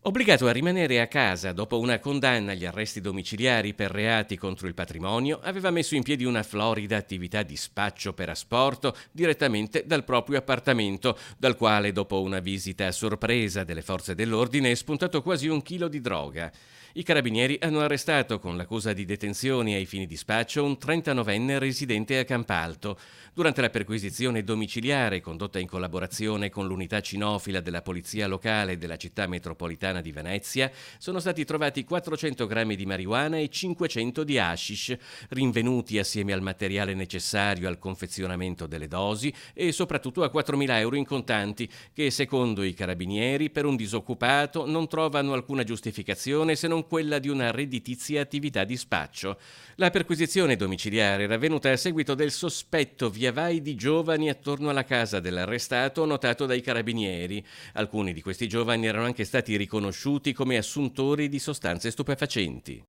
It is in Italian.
Obbligato a rimanere a casa dopo una condanna agli arresti domiciliari per reati contro il patrimonio, aveva messo in piedi una florida attività di spaccio per asporto direttamente dal proprio appartamento, dal quale dopo una visita a sorpresa delle forze dell'ordine è spuntato quasi 1 chilo di droga. I carabinieri hanno arrestato con l'accusa di detenzione ai fini di spaccio un 39enne residente a Campalto. Durante la perquisizione domiciliare condotta in collaborazione con l'unità cinofila della polizia locale della città metropolitana di Venezia sono stati trovati 400 grammi di marijuana e 500 di hashish, rinvenuti assieme al materiale necessario al confezionamento delle dosi e soprattutto a 4.000 euro in contanti che secondo i carabinieri per un disoccupato non trovano alcuna giustificazione se non quella di una redditizia attività di spaccio. La perquisizione domiciliare era avvenuta a seguito del sospetto via vai di giovani attorno alla casa dell'arrestato notato dai carabinieri. Alcuni di questi giovani erano anche stati riconosciuti come assuntori di sostanze stupefacenti.